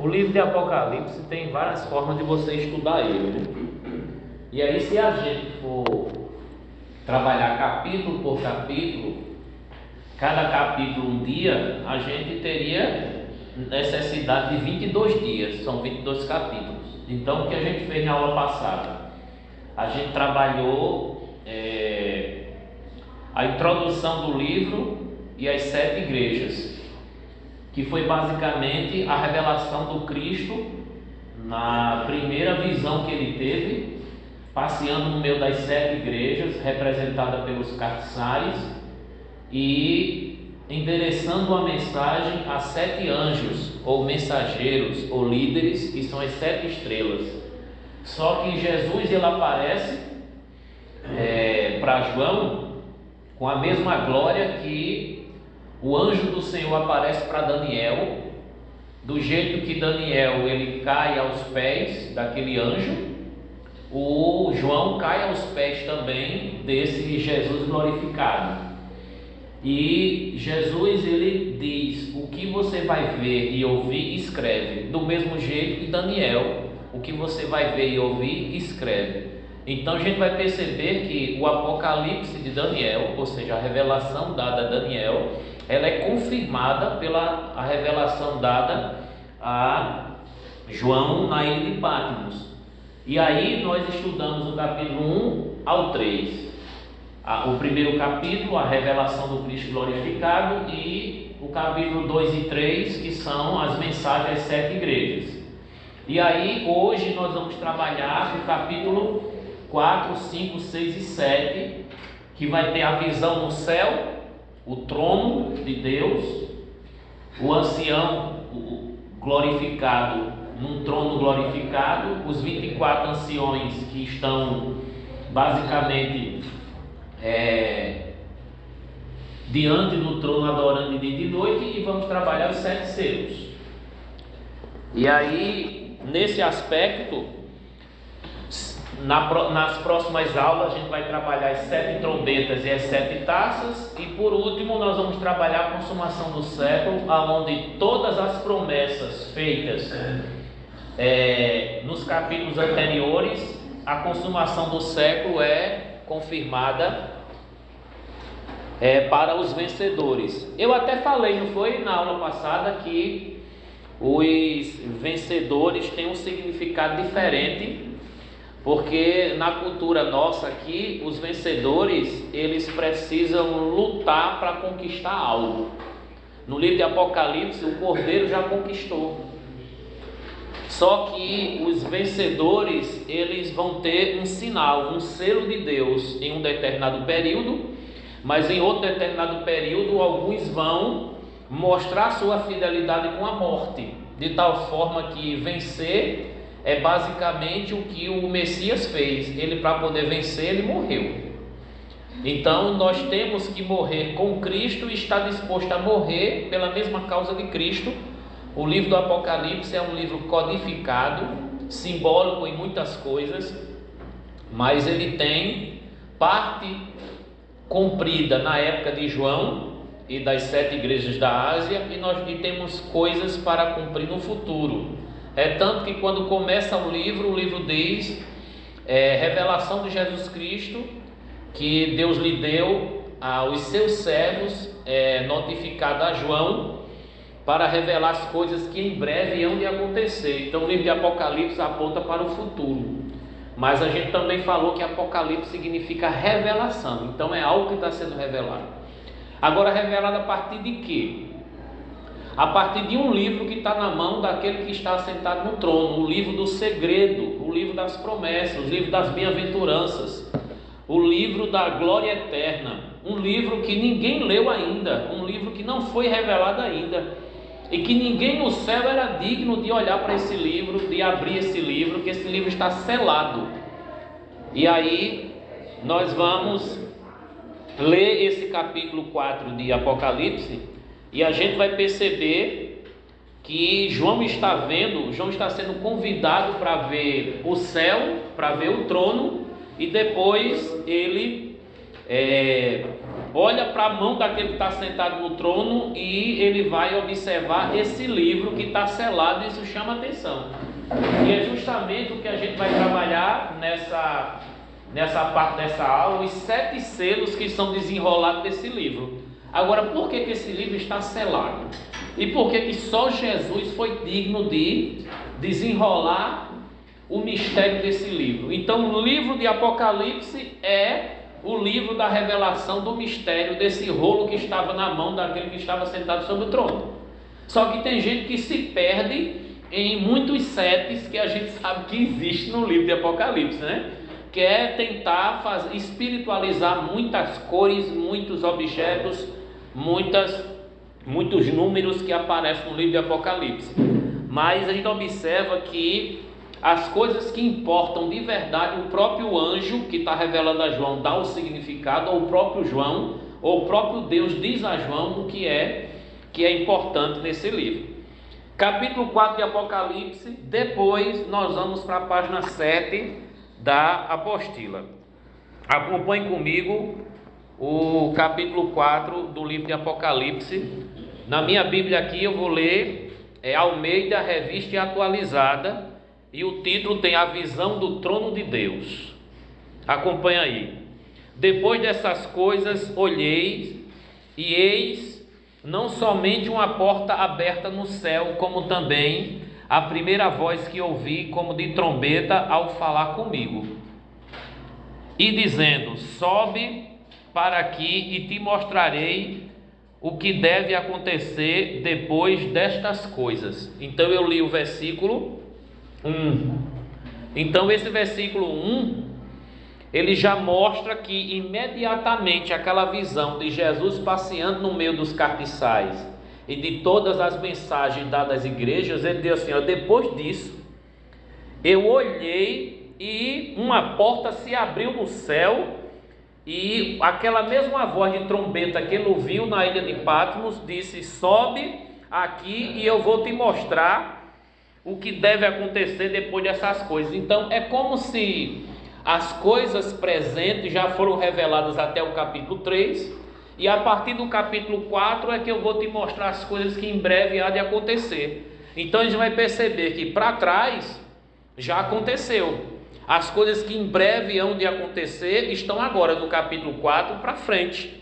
O livro de Apocalipse tem várias formas de você estudar ele, né? E aí, se a gente for trabalhar capítulo por capítulo, cada capítulo um dia, a gente teria necessidade de 22 dias, são 22 capítulos. Então, o que a gente fez na aula passada? A gente trabalhou a introdução do livro e as 7 igrejas, que foi basicamente a revelação do Cristo na primeira visão que ele teve, passeando no meio das 7 igrejas, representada pelos castiçais, e endereçando a mensagem a 7 anjos, ou mensageiros, ou líderes, que são as 7 estrelas. Só que Jesus ele aparece para João com a mesma glória que o anjo do Senhor aparece para Daniel, do jeito que Daniel ele cai aos pés daquele anjo, o João cai aos pés também desse Jesus glorificado. E Jesus ele diz: o que você vai ver e ouvir, escreve. Do mesmo jeito que Daniel, o que você vai ver e ouvir, escreve. Então a gente vai perceber que o Apocalipse de Daniel, ou seja, a revelação dada a Daniel, ela é confirmada pela a revelação dada a João na ilha de Patmos. E aí nós estudamos o capítulo 1 ao 3. O primeiro capítulo, a revelação do Cristo glorificado, e o capítulo 2 e 3, que são as mensagens às 7 igrejas. E aí hoje nós vamos trabalhar o capítulo 4, 5, 6 e 7, que vai ter a visão no céu, o trono de Deus, o ancião glorificado num trono glorificado, os 24 anciões que estão basicamente diante do trono adorando de dia e de noite, e vamos trabalhar os 7 selos. E aí, nesse aspecto, nas próximas aulas a gente vai trabalhar as 7 trombetas e as 7 taças, e por último nós vamos trabalhar a consumação do século, onde todas as promessas feitas nos capítulos anteriores, a consumação do século é confirmada para os vencedores. Eu até falei, não foi, na aula passada, que os vencedores têm um significado diferente, porque na cultura nossa aqui, os vencedores, eles precisam lutar para conquistar algo. No livro de Apocalipse, o Cordeiro já conquistou. Só que os vencedores, eles vão ter um sinal, um selo de Deus em um determinado período, mas em outro determinado período, alguns vão mostrar sua fidelidade com a morte, de tal forma que vencer é basicamente o que o Messias fez. Ele, para poder vencer, ele morreu. Então nós temos que morrer com Cristo e estar disposto a morrer pela mesma causa de Cristo. O livro do Apocalipse é um livro codificado, simbólico em muitas coisas, mas ele tem parte cumprida na época de João e das 7 igrejas da Ásia, e temos coisas para cumprir no futuro. É tanto que quando começa o livro diz revelação de Jesus Cristo, que Deus lhe deu aos seus servos, notificado a João, para revelar as coisas que em breve hão de acontecer. Então o livro de Apocalipse aponta para o futuro, mas a gente também falou que Apocalipse significa revelação, então é algo que está sendo revelado. Agora, revelado a partir de quê? A partir de um livro que está na mão daquele que está assentado no trono, o livro do segredo, o livro das promessas, o livro das bem-aventuranças, o livro da glória eterna, um livro que ninguém leu ainda, um livro que não foi revelado ainda, e que ninguém no céu era digno de olhar para esse livro, de abrir esse livro, que esse livro está selado. E aí nós vamos ler esse capítulo 4 de Apocalipse, e a gente vai perceber que João está sendo convidado para ver o céu, para ver o trono, e depois ele olha para a mão daquele que está sentado no trono e ele vai observar esse livro que está selado. Isso chama atenção. E é justamente o que a gente vai trabalhar nessa parte dessa aula, os 7 selos que são desenrolados desse livro. Agora, por que esse livro está selado? E por que só Jesus foi digno de desenrolar o mistério desse livro? Então, o livro de Apocalipse é o livro da revelação do mistério desse rolo que estava na mão daquele que estava sentado sobre o trono. Só que tem gente que se perde em muitos setes que a gente sabe que existe no livro de Apocalipse, né? Quer tentar espiritualizar muitas cores, muitos objetos, muitos números que aparecem no livro de Apocalipse. Mas a gente observa que as coisas que importam de verdade, o próprio anjo que está revelando a João dá o significado, ou o próprio João, ou o próprio Deus diz a João o que é importante nesse livro. Capítulo 4 de Apocalipse, depois nós vamos para a página 7 da apostila. Acompanhe comigo o capítulo 4 do livro de Apocalipse. Na minha Bíblia aqui eu vou ler Almeida, Revista e Atualizada, e o título tem A Visão do Trono de Deus. Acompanhe aí. Depois dessas coisas olhei, e eis não somente uma porta aberta no céu, como também a primeira voz que ouvi como de trombeta ao falar comigo, e dizendo: sobe para aqui e te mostrarei o que deve acontecer depois destas coisas. Então eu li o versículo 1. Então esse versículo 1, ele já mostra que imediatamente aquela visão de Jesus passeando no meio dos castiçais e de todas as mensagens dadas às igrejas, ele diz assim: depois disso eu olhei e uma porta se abriu no céu, e aquela mesma voz de trombeta que ele ouviu na ilha de Patmos disse: sobe aqui e eu vou te mostrar o que deve acontecer depois dessas coisas. Então é como se as coisas presentes já foram reveladas até o capítulo 3, e a partir do capítulo 4 é que eu vou te mostrar as coisas que em breve há de acontecer. Então a gente vai perceber que para trás já aconteceu. As coisas que em breve hão de acontecer estão agora no capítulo 4 para frente.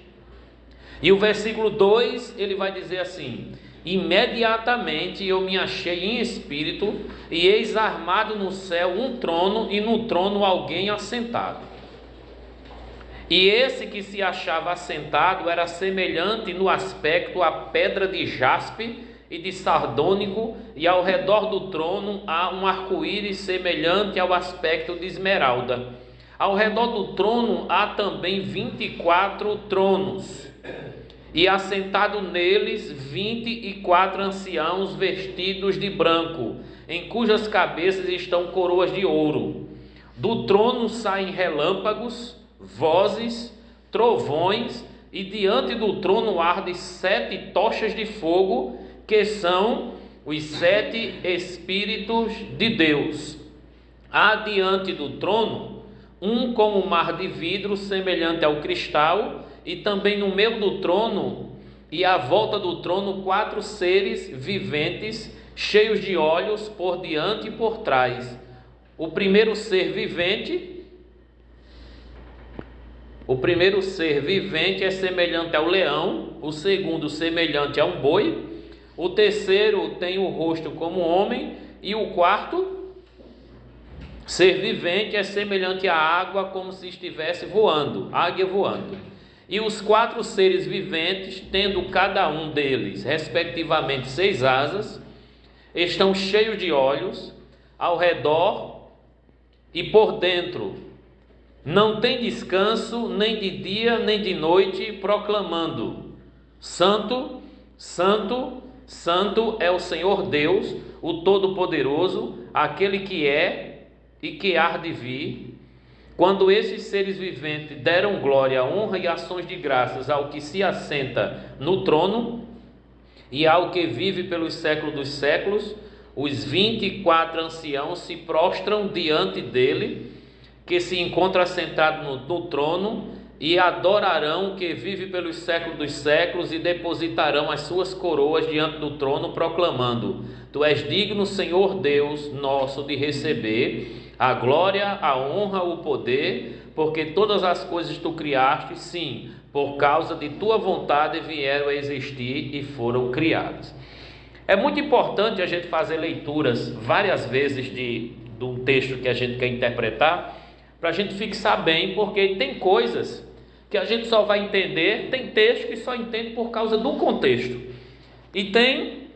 E o versículo 2 ele vai dizer assim: imediatamente eu me achei em espírito, e eis armado no céu um trono, e no trono alguém assentado. E esse que se achava assentado era semelhante no aspecto à pedra de jaspe e de sardônico, e ao redor do trono há um arco-íris semelhante ao aspecto de esmeralda. Ao redor do trono há também 24 tronos, e assentado neles 24 anciãos vestidos de branco, em cujas cabeças estão coroas de ouro. Do trono saem relâmpagos, vozes, trovões, e diante do trono ardem 7 tochas de fogo, que são os 7 Espíritos de Deus. Há diante do trono um como mar de vidro semelhante ao cristal, e também no meio do trono e à volta do trono 4 seres viventes, cheios de olhos por diante e por trás. O primeiro ser vivente é semelhante ao leão, o segundo semelhante a um boi, o terceiro tem o rosto como homem, e o quarto ser vivente é semelhante à água, como se estivesse voando, águia voando. E os 4 seres viventes, tendo cada um deles respectivamente 6 asas, estão cheios de olhos ao redor e por dentro. Não tem descanso nem de dia nem de noite, proclamando: Santo, Santo, Santo é o Senhor Deus, o Todo-Poderoso, aquele que é e que há de vir. Quando esses seres viventes deram glória, honra e ações de graças ao que se assenta no trono e ao que vive pelos séculos dos séculos, os 24 anciãos se prostram diante dele, que se encontra sentado no trono, e adorarão o que vive pelos séculos dos séculos, e depositarão as suas coroas diante do trono, proclamando: Tu és digno, Senhor Deus nosso, de receber a glória, a honra, o poder, porque todas as coisas tu criaste, sim, por causa de tua vontade vieram a existir e foram criadas. É muito importante a gente fazer leituras várias vezes de um texto que a gente quer interpretar, para a gente fixar bem, porque tem coisas que a gente só vai entender, tem texto que só entende por causa do contexto, e tem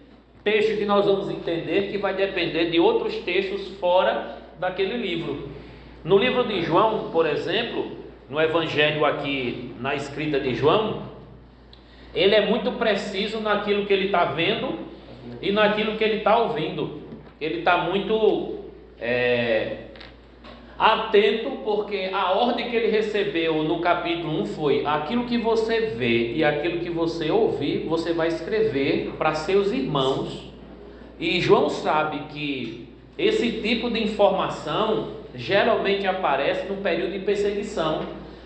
texto que nós vamos entender que vai depender de outros textos fora daquele livro. No livro de João, por exemplo, no evangelho aqui, na escrita de João, ele é muito preciso naquilo que ele está vendo e naquilo que ele está ouvindo. Ele está muito atento, porque a ordem que ele recebeu no capítulo 1 foi: aquilo que você vê e aquilo que você ouvir, você vai escrever para seus irmãos. E João sabe que esse tipo de informação geralmente aparece no período de perseguição,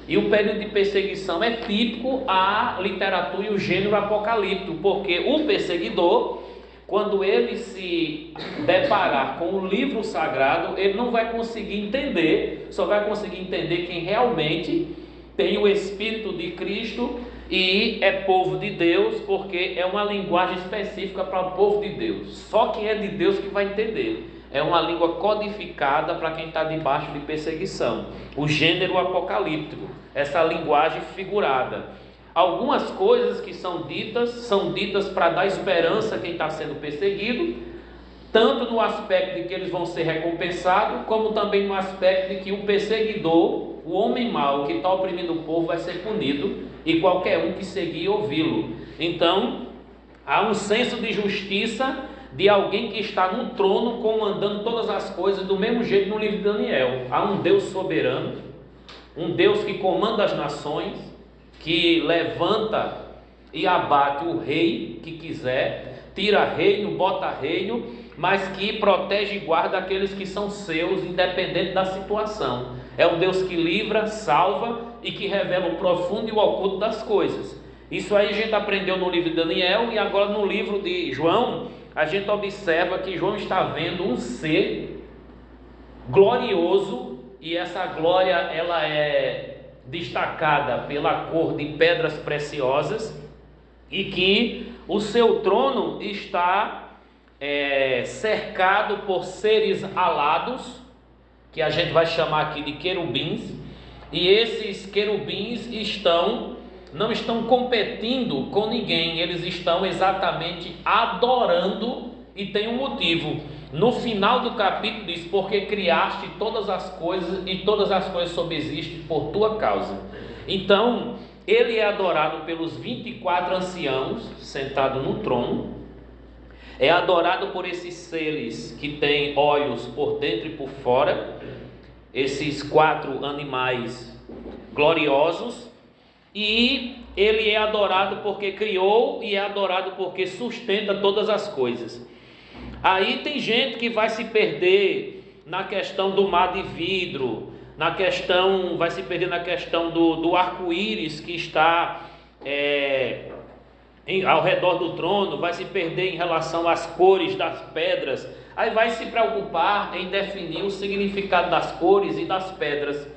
e o período de perseguição é típico à literatura e o gênero apocalíptico, porque o perseguidor, quando ele se deparar com o livro sagrado, ele não vai conseguir entender, só vai conseguir entender quem realmente tem o Espírito de Cristo e é povo de Deus, porque é uma linguagem específica para o povo de Deus. Só quem é de Deus que vai entender. É uma língua codificada para quem está debaixo de perseguição. O gênero apocalíptico, essa linguagem figurada. Algumas coisas que são ditas para dar esperança a quem está sendo perseguido, tanto no aspecto de que eles vão ser recompensados, como também no aspecto de que o perseguidor, o homem mau que está oprimindo o povo, vai ser punido, e qualquer um que seguir e ouvi-lo. Então, há um senso de justiça de alguém que está no trono comandando todas as coisas, do mesmo jeito no livro de Daniel. Há um Deus soberano, um Deus que comanda as nações, que levanta e abate o rei que quiser, tira reino, bota reino, mas que protege e guarda aqueles que são seus, independente da situação. É um Deus que livra, salva e que revela o profundo e o oculto das coisas. Isso aí a gente aprendeu no livro de Daniel, e agora no livro de João a gente observa que João está vendo um ser glorioso, e essa glória ela é destacada pela cor de pedras preciosas, e que o seu trono está cercado por seres alados, que a gente vai chamar aqui de querubins, e esses querubins não estão competindo com ninguém, eles estão exatamente adorando, e tem um motivo. No final do capítulo diz: porque criaste todas as coisas, e todas as coisas subsistem por tua causa. Então, ele é adorado pelos 24 anciãos sentados no trono, é adorado por esses seres que têm olhos por dentro e por fora, esses 4 animais gloriosos, e ele é adorado porque criou, e é adorado porque sustenta todas as coisas. Aí tem gente que vai se perder na questão do mar de vidro, vai se perder na questão do arco-íris que está ao redor do trono, vai se perder em relação às cores das pedras, aí vai se preocupar em definir o significado das cores e das pedras.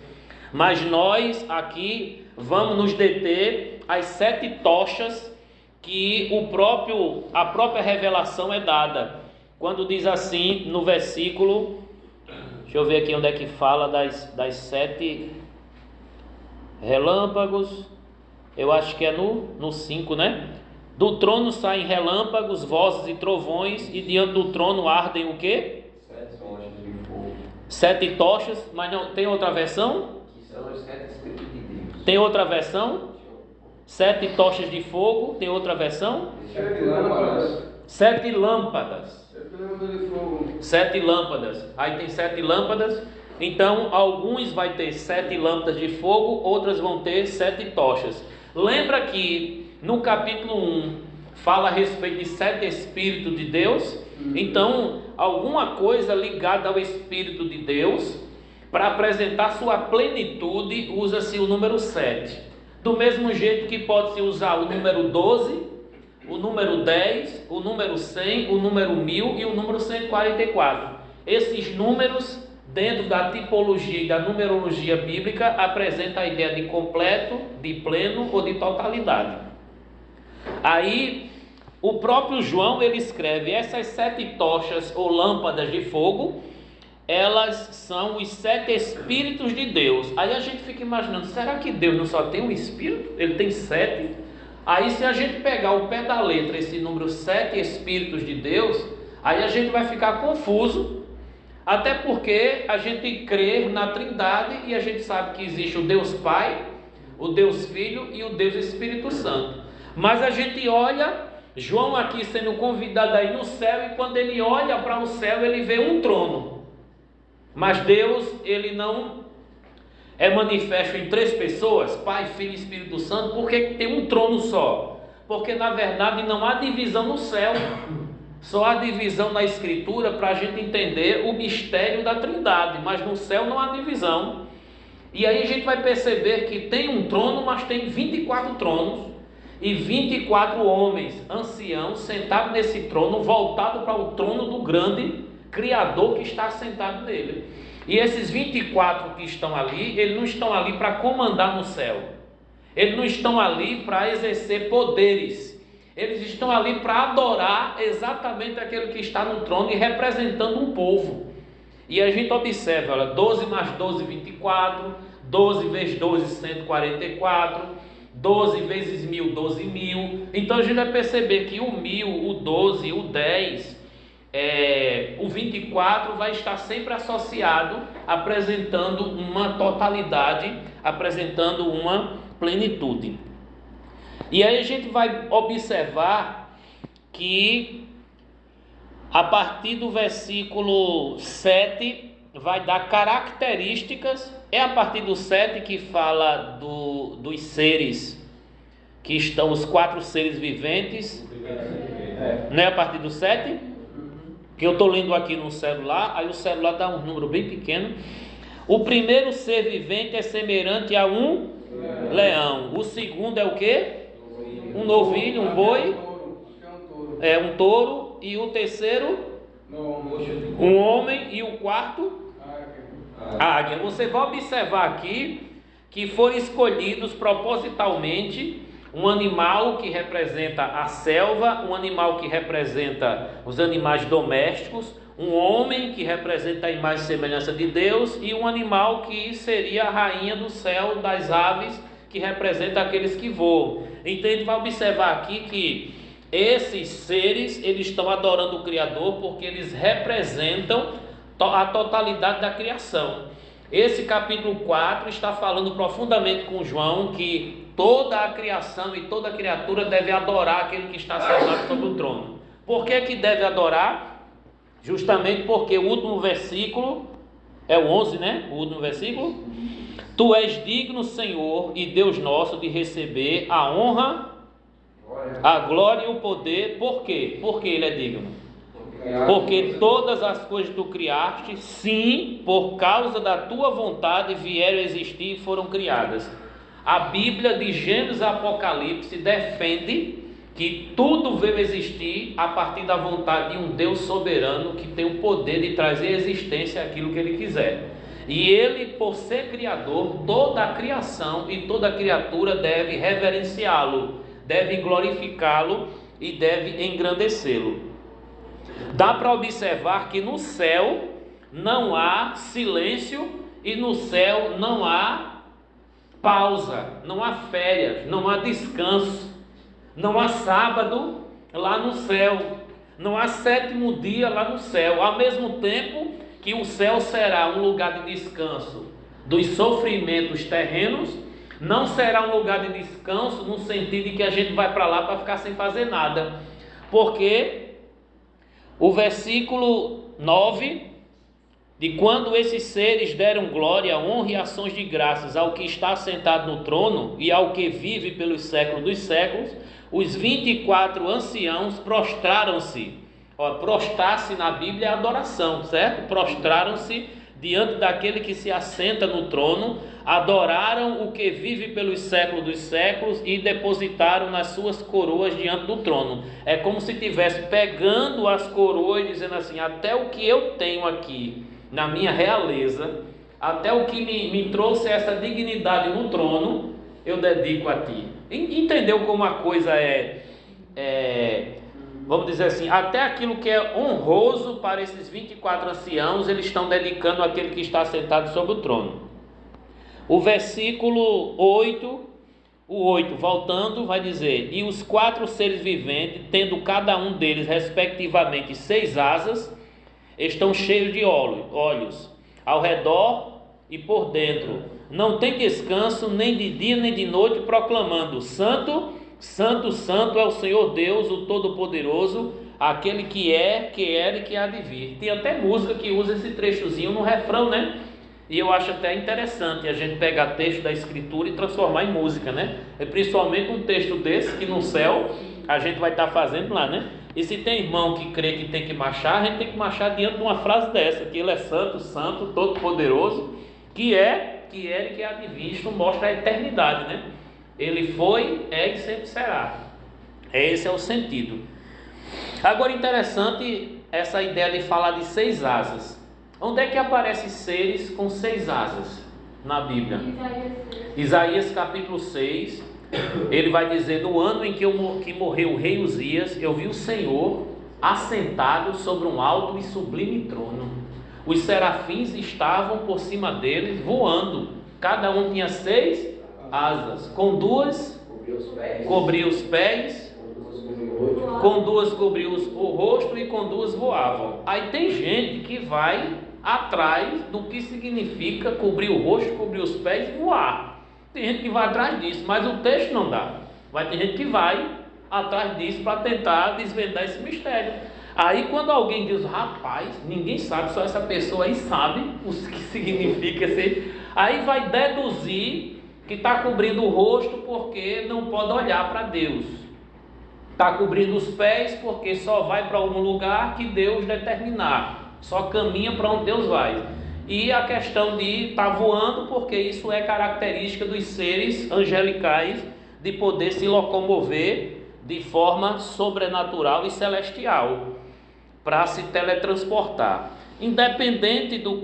Mas nós aqui vamos nos deter às 7 tochas que a própria revelação é dada. Quando diz assim no versículo, deixa eu ver aqui onde é que fala das 7 relâmpagos, eu acho que é no 5, né? Do trono saem relâmpagos, vozes e trovões, e diante do trono ardem o quê? 7 tochas de fogo. 7 tochas, mas não tem outra versão? Que são os 7 Espíritos de Deus. Tem outra versão? 7 tochas de fogo, tem outra versão? 7 lâmpadas. 7 lâmpadas. 7 lâmpadas. Aí tem 7 lâmpadas. Então, alguns vai ter 7 lâmpadas de fogo, outras vão ter 7 tochas. Lembra que no capítulo 1 fala a respeito de 7 Espíritos de Deus? Então, alguma coisa ligada ao Espírito de Deus, para apresentar sua plenitude, usa-se o número 7. Do mesmo jeito que pode-se usar o número 12, o número 10, o número 100, o número 1000 e o número 144. Esses números, dentro da tipologia e da numerologia bíblica, apresentam a ideia de completo, de pleno ou de totalidade. Aí, o próprio João, ele escreve: essas 7 tochas ou lâmpadas de fogo, elas são os 7 Espíritos de Deus. Aí a gente fica imaginando, será que Deus não só tem um Espírito? Ele tem 7? Aí se a gente pegar o pé da letra, esse número 7 Espíritos de Deus, aí a gente vai ficar confuso, até porque a gente crê na Trindade e a gente sabe que existe o Deus Pai, o Deus Filho e o Deus Espírito Santo. Mas a gente olha, João aqui sendo convidado aí no céu, e quando ele olha para o céu, ele vê um trono. Mas Deus, ele não é manifesto em 3 pessoas, Pai, Filho e Espírito Santo, porque tem um trono só. Porque na verdade não há divisão no céu, só há divisão na Escritura para a gente entender o mistério da Trindade, mas no céu não há divisão. E aí a gente vai perceber que tem um trono, mas tem 24 tronos e 24 homens anciãos sentados nesse trono, voltado para o trono do grande Criador que está sentado nele. E esses 24 que estão ali, eles não estão ali para comandar no céu, eles não estão ali para exercer poderes, eles estão ali para adorar exatamente aquele que está no trono e representando um povo. E a gente observa, olha, 12 mais 12, 24, 12 vezes 12, 144, 12 vezes 1000, 12.000. Então a gente vai perceber que o 1000, o 12, o 10, o 24 vai estar sempre associado, apresentando uma totalidade, apresentando uma plenitude. E aí a gente vai observar que a partir do versículo 7 vai dar características. É a partir do 7 que fala dos seres que estão, os 4 seres viventes. Não é a partir do 7? Que eu estou lendo aqui no celular, aí o celular dá um número bem pequeno. O primeiro ser vivente é semelhante a um leão. O segundo é o quê? Um novilho, um boi. É um touro. E o terceiro? Um homem. E o quarto? Águia. Você vai observar aqui que foram escolhidos propositalmente um animal que representa a selva, um animal que representa os animais domésticos, um homem que representa a imagem e semelhança de Deus, e um animal que seria a rainha do céu, das aves, que representa aqueles que voam. Então a gente vai observar aqui que esses seres, eles estão adorando o Criador porque eles representam a totalidade da criação. Esse capítulo 4 está falando profundamente com João que toda a criação e toda criatura deve adorar aquele que está sentado sobre o trono. Por que que deve adorar? Justamente porque o último versículo, é o 11, né? O último versículo. Tu és digno, Senhor e Deus nosso, de receber a honra, a glória e o poder. Por quê? Porque Ele é digno. Porque todas as coisas tu criaste, sim, por causa da tua vontade vieram a existir e foram criadas. A Bíblia de Gênesis a Apocalipse defende que tudo veio existir a partir da vontade de um Deus soberano que tem o poder de trazer à existência aquilo que Ele quiser. E Ele, por ser Criador, toda a criação e toda a criatura deve reverenciá-lo, deve glorificá-lo e deve engrandecê-lo. Dá para observar que no céu não há silêncio e no céu não há pausa, não há férias, não há descanso, não há sábado lá no céu, não há 7º dia lá no céu. Ao mesmo tempo que o céu será um lugar de descanso dos sofrimentos terrenos, não será um lugar de descanso no sentido de que a gente vai para lá para ficar sem fazer nada, porque o versículo 9, de quando esses seres deram glória, honra e ações de graças ao que está sentado no trono e ao que vive pelos séculos dos séculos, os 24 anciãos prostraram-se. Prostrar-se na Bíblia é adoração, certo? Prostraram-se diante daquele que se assenta no trono, adoraram o que vive pelos séculos dos séculos e depositaram nas suas coroas diante do trono. É como se estivesse pegando as coroas e dizendo assim: até o que eu tenho aqui na minha realeza, até o que me trouxe essa dignidade no trono, eu dedico a ti. Entendeu como a coisa vamos dizer assim, até aquilo que é honroso para esses 24 anciãos, eles estão dedicando àquele que está sentado sobre o trono. O versículo 8, voltando, vai dizer: e os 4 seres viventes, tendo cada um deles respectivamente 6 asas, estão cheios de olhos ao redor e por dentro, não tem descanso nem de dia nem de noite, proclamando: Santo, Santo, Santo é o Senhor Deus, o Todo-Poderoso, aquele que é, que era e que há de vir. Tem até música que usa esse trechozinho no refrão, né? E eu acho até interessante a gente pegar texto da Escritura e transformar em música, né? É principalmente um texto desse que no céu a gente vai estar fazendo lá, né? E se tem irmão que crê que tem que marchar, a gente tem que marchar diante de uma frase dessa, que ele é santo, santo, todo-poderoso, que é, que era e que há de vir. Isto mostra a eternidade, né? Ele foi, é e sempre será. Esse é o sentido. Agora, interessante essa ideia de falar de 6 asas. Onde é que aparecem seres com 6 asas na Bíblia? Isaías capítulo 6. Ele vai dizer: no ano em que morreu o rei Uzias, eu vi o Senhor assentado sobre um alto e sublime trono. Os serafins estavam por cima dele voando. Cada um tinha 6 asas. Com 2 cobria os pés, com 2 cobria o rosto e com 2 voavam. Aí tem gente que vai atrás do que significa cobrir o rosto, cobrir os pés e voar. Tem gente que vai atrás disso, mas o texto não dá. Vai ter gente que vai atrás disso para tentar desvendar esse mistério. Aí quando alguém diz: rapaz, ninguém sabe, só essa pessoa aí sabe o que significa esse. Aí vai deduzir que está cobrindo o rosto porque não pode olhar para Deus. Está cobrindo os pés porque só vai para algum lugar que Deus determinar. Só caminha para onde Deus vai. E a questão de estar voando, porque isso é característica dos seres angelicais, de poder se locomover de forma sobrenatural e celestial, para se teletransportar. Independente do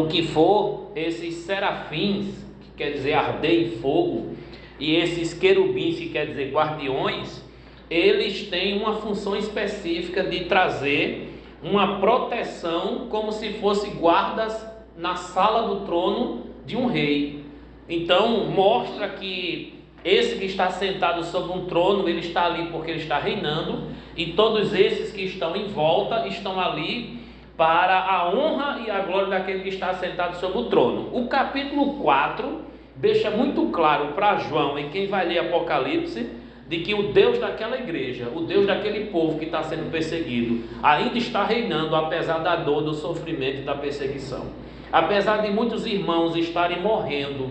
que for, esses serafins, que quer dizer arder em fogo, e esses querubins, que quer dizer guardiões, eles têm uma função específica de trazer uma proteção, como se fossem guardas na sala do trono de um rei. Então mostra que esse que está sentado sobre um trono, ele está ali porque ele está reinando, e todos esses que estão em volta estão ali para a honra e a glória daquele que está sentado sobre o trono. O capítulo 4 deixa muito claro para João, e quem vai ler Apocalipse, de que o Deus daquela igreja, o Deus daquele povo que está sendo perseguido, ainda está reinando, apesar da dor, do sofrimento e da perseguição. Apesar de muitos irmãos estarem morrendo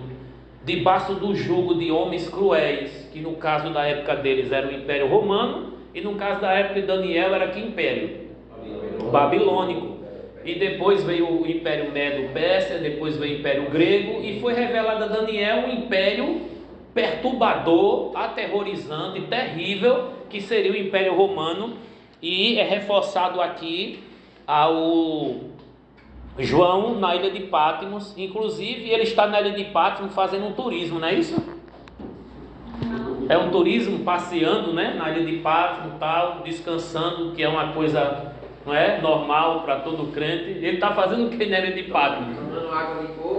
debaixo do jugo de homens cruéis, que no caso da época deles era o Império Romano, e no caso da época de Daniel era que império? Babilônico. E depois veio o Império Medo-Pérsia, depois veio o Império Grego, e foi revelado a Daniel um império perturbador, aterrorizante, terrível, que seria o Império Romano. E é reforçado aqui ao João na ilha de Patmos. Inclusive ele está na ilha de Patmos fazendo um turismo, não é isso? É um turismo, passeando, né, na ilha de Patmos, tal, descansando, que é uma coisa, não é, normal para todo crente. Ele está fazendo o que na ilha de Patmos?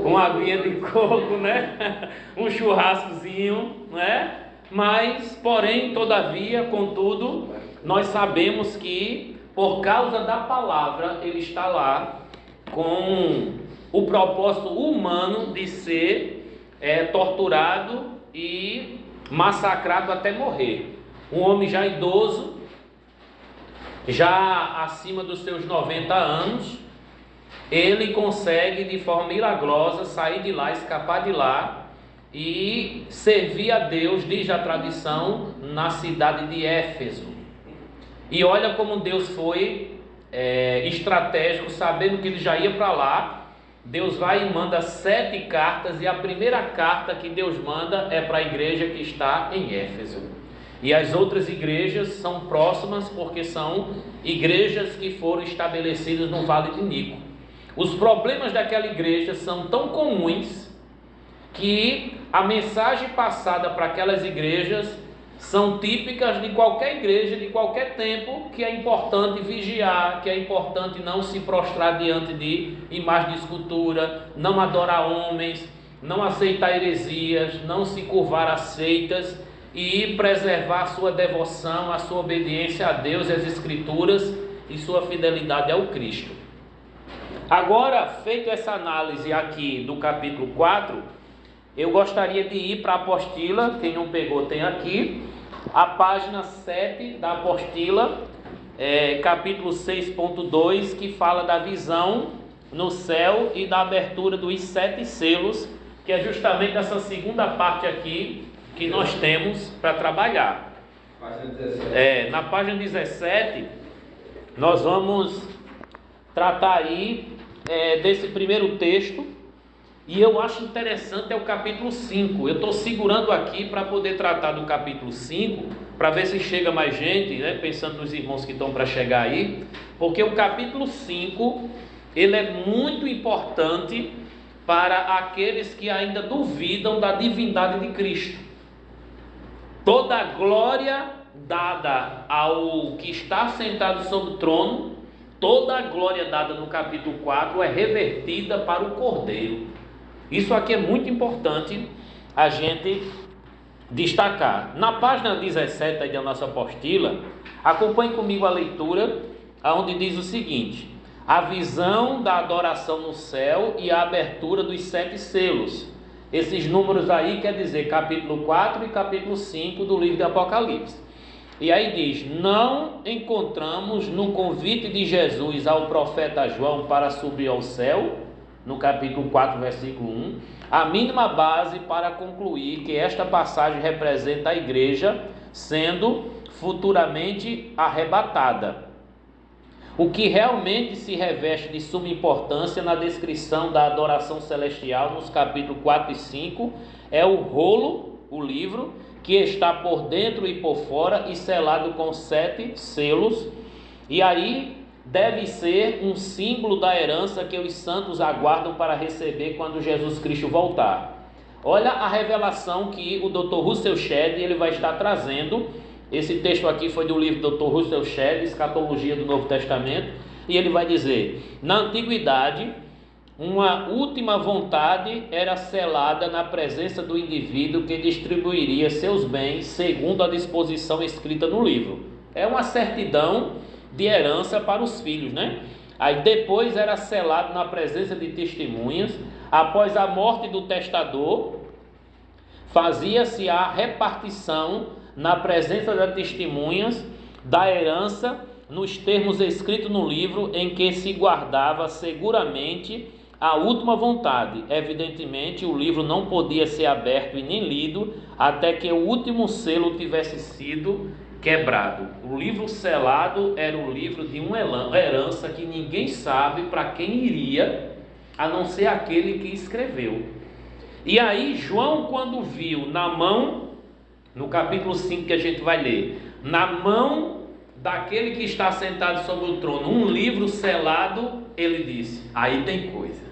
Uma aguinha de coco, né? Um churrascozinho, não é? Mas, porém, todavia, contudo, nós sabemos que por causa da palavra ele está lá com o propósito humano de ser torturado e massacrado até morrer. Um homem já idoso, já acima dos seus 90 anos, ele consegue de forma milagrosa sair de lá, escapar de lá e servir a Deus, diz a tradição, na cidade de Éfeso. E olha como Deus foi estratégico, sabendo que ele já ia para lá. Deus vai e manda 7 cartas, e a primeira carta que Deus manda é para a igreja que está em Éfeso. E as outras igrejas são próximas, porque são igrejas que foram estabelecidas no Vale de Nico. Os problemas daquela igreja são tão comuns que a mensagem passada para aquelas igrejas são típicas de qualquer igreja, de qualquer tempo, que é importante vigiar, que é importante não se prostrar diante de imagem de escultura, não adorar homens, não aceitar heresias, não se curvar a seitas e preservar a sua devoção, a sua obediência a Deus e às Escrituras e sua fidelidade ao Cristo. Agora, feita essa análise aqui do capítulo 4, eu gostaria de ir para a apostila. Quem não pegou tem aqui a página 7 da apostila, capítulo 6.2, que fala da visão no céu e da abertura dos 7 selos, que é justamente essa segunda parte aqui que nós temos para trabalhar. Página 17. Na página 17, nós vamos tratar aí desse primeiro texto. E eu acho interessante o capítulo 5. Eu estou segurando aqui para poder tratar do capítulo 5, para ver se chega mais gente, né? Pensando nos irmãos que estão para chegar aí, porque o capítulo 5, ele é muito importante para aqueles que ainda duvidam da divindade de Cristo. Toda a glória dada ao que está sentado sobre o trono, toda a glória dada no capítulo 4 é revertida para o Cordeiro. Isso aqui é muito importante a gente destacar. Na página 17 aí da nossa apostila, acompanhe comigo a leitura, onde diz o seguinte: a visão da adoração no céu e a abertura dos 7 selos. Esses números aí quer dizer capítulo 4 e capítulo 5 do livro de Apocalipse. E aí diz: não encontramos no convite de Jesus ao profeta João para subir ao céu, no capítulo 4, versículo 1, a mínima base para concluir que esta passagem representa a igreja sendo futuramente arrebatada. O que realmente se reveste de suma importância na descrição da adoração celestial nos capítulos 4 e 5 é o rolo, o livro, que está por dentro e por fora e selado com 7 selos, e aí deve ser um símbolo da herança que os santos aguardam para receber quando Jesus Cristo voltar. Olha a revelação que o Dr. Russell Shedd ele vai estar trazendo. Esse texto aqui foi do livro do Dr. Russell Shedd, Escatologia do Novo Testamento, e ele vai dizer: na antiguidade, uma última vontade era selada na presença do indivíduo que distribuiria seus bens segundo a disposição escrita no livro. É uma certidão de herança para os filhos, né? Aí depois era selado na presença de testemunhas. Após a morte do testador, fazia-se a repartição na presença das testemunhas da herança nos termos escritos no livro, em que se guardava seguramente a última vontade. Evidentemente, o livro não podia ser aberto e nem lido até que o último selo tivesse sido quebrado. O livro selado era o livro de uma herança que ninguém sabe para quem iria, a não ser aquele que escreveu. E aí João, quando viu na mão, no capítulo 5 que a gente vai ler, na mão daquele que está sentado sobre o trono, um livro selado, ele disse: aí tem coisa.